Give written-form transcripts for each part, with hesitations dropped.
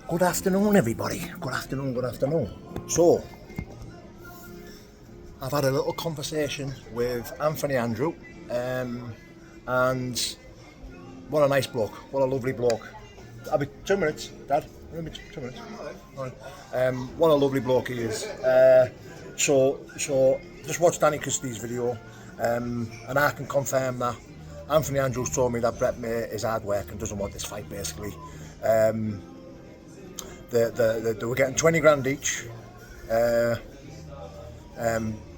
Good afternoon, everybody. Good afternoon, good afternoon. So, I've had a little conversation with Anthony Andrew, and what a nice bloke, what a lovely bloke. I'll be 2 minutes, Dad. I'll be 2 minutes. All right. What a lovely bloke he is. So just watch Danny Christie's video, and I can confirm that Anthony Andrews told me that Brett May is hard work and doesn't want this fight, basically. They were getting 20 grand each.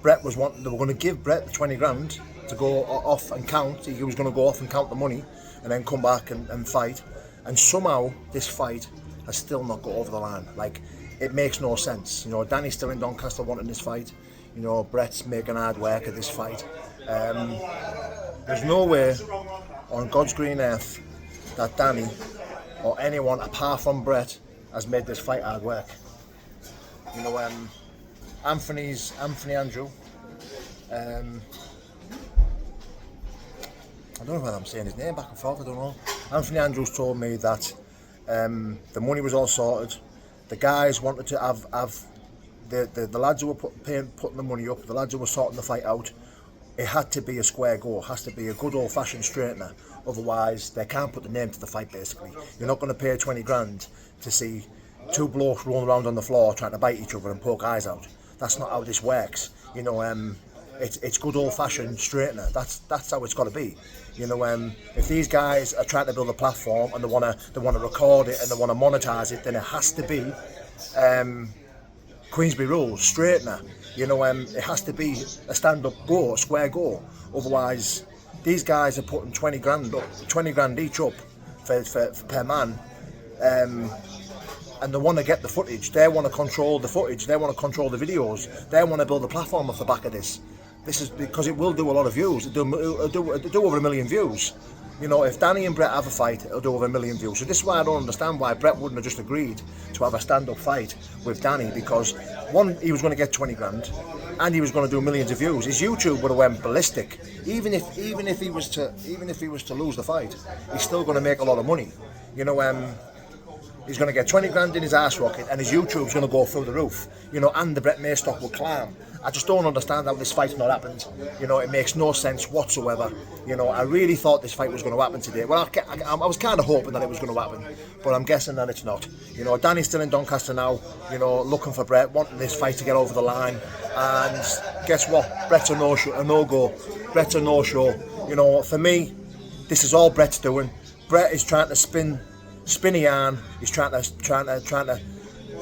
Brett was wanting, they were going to give Brett the 20 grand to go off and count. He was going to go off and count the money and then come back and fight. And somehow this fight has still not got over the line. Like, it makes no sense. You know, Danny's still in Doncaster wanting this fight. You know, Brett's making hard work of this fight. There's no way on God's green earth that Danny or anyone apart from Brett has made this fight hard work. You know, Anthony Andrew, I don't know whether I'm saying his name back and forth, I don't know. Anthony Andrews told me that the money was all sorted. The guys wanted to have the lads who were putting the money up, the lads who were sorting the fight out, it had to be a square go. It has to be a good old-fashioned straightener. Otherwise, they can't put the name to the fight, basically. You're not going to pay 20 grand to see two blokes rolling around on the floor trying to bite each other and poke eyes out. That's not how this works. You know, it's good old-fashioned straightener. That's how it's got to be. You know, if these guys are trying to build a platform and they want to record it and they want to monetize it, then it has to be Queensberry rules, straightener. You know, it has to be a stand-up go, a square go. Otherwise, these guys are putting 20 grand each up for per man, and they want to get the footage. They want to control the footage. They want to control the videos. They want to build a platform off the back of this. This is because it will do a lot of views. It'll do over 1 million views. You know, if Danny and Brett have a fight, it'll do over 1 million views. So this is why I don't understand why Brett wouldn't have just agreed to have a stand-up fight with Danny, because one, he was going to get 20 grand, and he was going to do millions of views. His YouTube would have went ballistic. Even if he was to lose the fight, he's still going to make a lot of money. You know, he's going to get 20 grand in his arse rocket, and his YouTube's going to go through the roof. You know, and the Brett May stock will climb. I just don't understand how this fight's not happened. You know, it makes no sense whatsoever. You know, I really thought this fight was going to happen today. Well, I was kind of hoping that it was going to happen, but I'm guessing that it's not. You know, Danny's still in Doncaster now, you know, looking for Brett, wanting this fight to get over the line. And guess what? Brett's a no-go. Brett's a no-show. You know, for me, this is all Brett's doing. Brett is trying to spin a yarn. He's trying to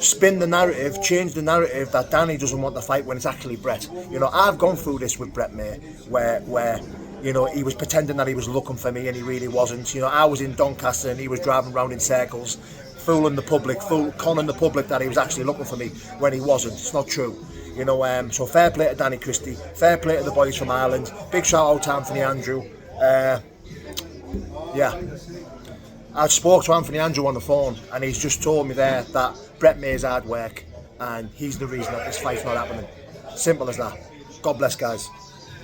spin the narrative, change the narrative that Danny doesn't want the fight when it's actually Brett. You know, I've gone through this with Brett May, where you know, he was pretending that he was looking for me and he really wasn't. You know, I was in Doncaster and he was driving around in circles, fooling the public, conning the public that he was actually looking for me when he wasn't. It's not true. You know, so fair play to Danny Christie, fair play to the boys from Ireland. Big shout out to Anthony Andrew. Yeah. I spoke to Anthony Andrew on the phone, and he's just told me there that Brett May's hard work and he's the reason that this fight's not happening. Simple as that. God bless, guys.